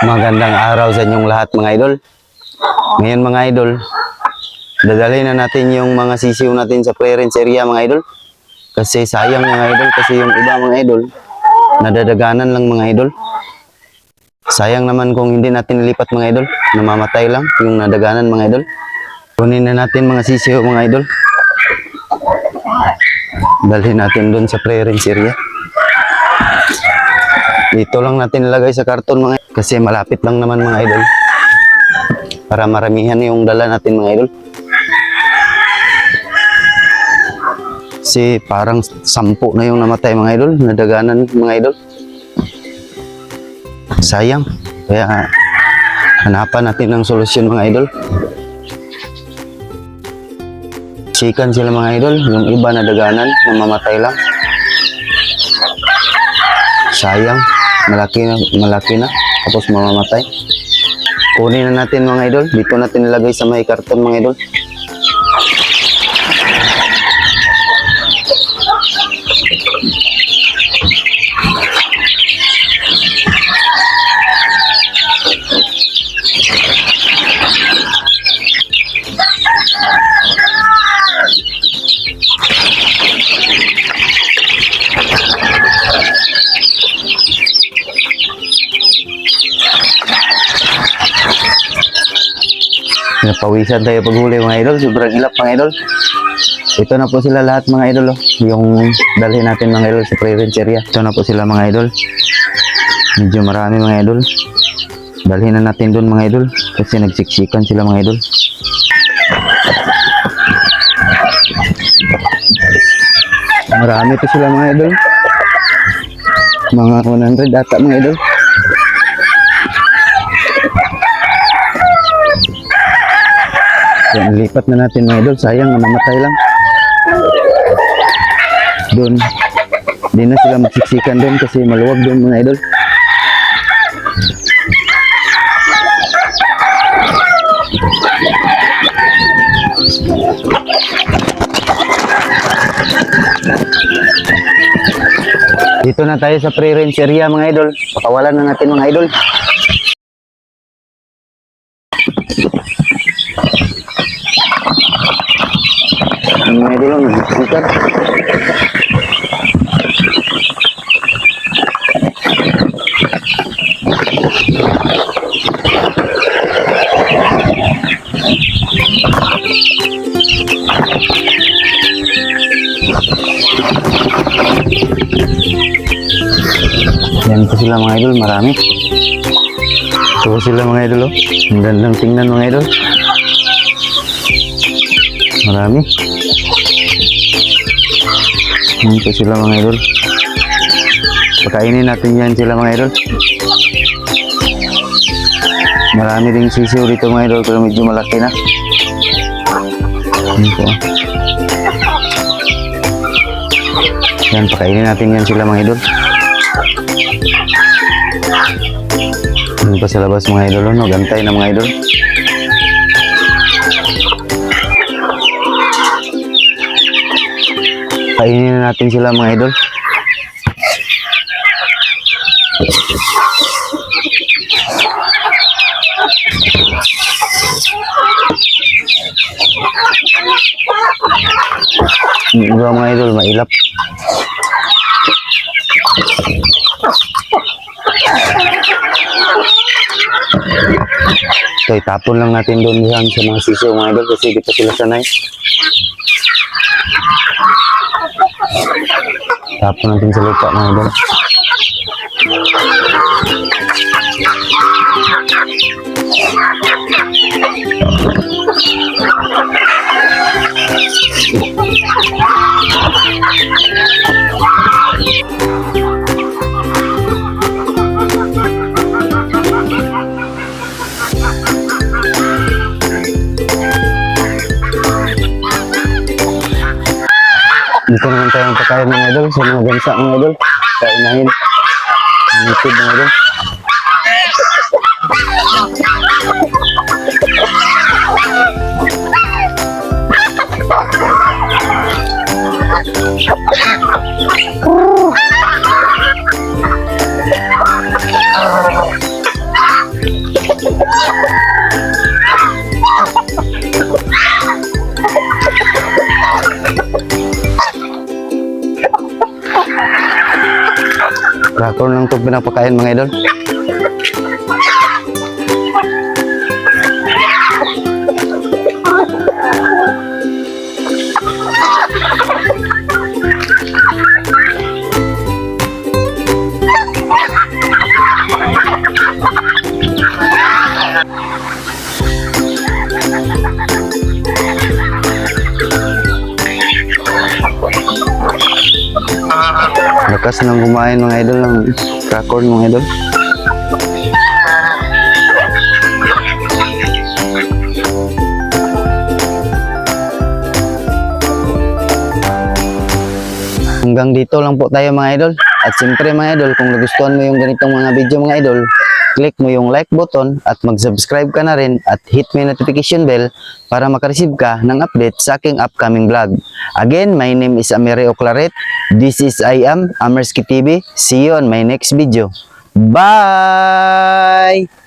Magandang araw sa inyong lahat mga idol. Ngayon mga idol, dadalhin na natin yung mga sisiw natin sa clearance area mga idol. Kasi sayang mga idol, kasi yung iba mga idol, nadadaganan lang mga idol. Sayang naman kung hindi natin nilipat mga idol, namamatay lang yung nadaganan mga idol. Kunin na natin mga sisiw mga idol. Dalhin natin doon sa clearance area. Dito lang natin ilagay sa karton mga idol. Kasi malapit lang naman mga idol. Para maramihan yung dala natin mga idol. Kasi parang 10 na yung namatay mga idol. Nadaganan mga idol. Sayang. Kaya hanapan natin ng solusyon mga idol. Sikan sila mga idol. Yung iba nadaganan, namamatay lang. Sayang. Malaki na. Tapos mamamatay. Kunin na natin mga idol. Dito natin nilagay sa may karton mga idol. Napawisan tayo paghuli mga idol. Sobrang ilap mga idol. Ito na po sila lahat mga idol. Oh. Yung dalhin natin mga idol sa clearance area. Ito na po sila mga idol. Medyo marami mga idol. Dalhin na natin doon mga idol. Kasi nagsiksikan sila mga idol. Marami po sila mga idol. Mga 100 data mga idol. Yan, lipat na natin mga idol. Sayang, namamatay lang. Doon. Hindi na sila magsiksikan doon kasi maluwag doon mga idol. Dito na tayo sa pre-range area mga idol. Pakawalan na natin mga idol. Mga idol lang, nagsiksikan. Yan po sila mga idol, marami. Ito po sila mga idol, oh. Ang gandang tingnan mga idol. Marami. Yan po sila mga idol. Pakainin natin yan sila mga idol. Marami ding sisiw dito mga idol, pero medyo malaki na. Yan po. Yan, pakainin natin yan sila mga idol. Yan pa sa labas mga idol, no? Gantay na mga idol. Kainin na natin sila mga idol. Mga idol, mailap. So, itapon lang natin doon yan sa mga sisiw mga idol kasi di pa sila sanay. Tapon natin sa lupa mga idol. Dito naman tayo ang pagkain mga idol sa mga gansa mga idol. Kainahin. Ang YouTube mga idol. Cracker lang itong pinapakain mga idol. Lakas nang kumain mga idol ng cracker mga idol. Hanggang dito lang po tayo mga idol. At siyempre mga idol, kung nagustuhan mo yung ganitong mga video mga idol, click mo yung like button at mag-subscribe ka na rin at hit mo yung notification bell para makareceive ka ng update sa aking upcoming vlog. Again, my name is Amiri Oclaret. This is I am Amerski TV. See you on my next video. Bye!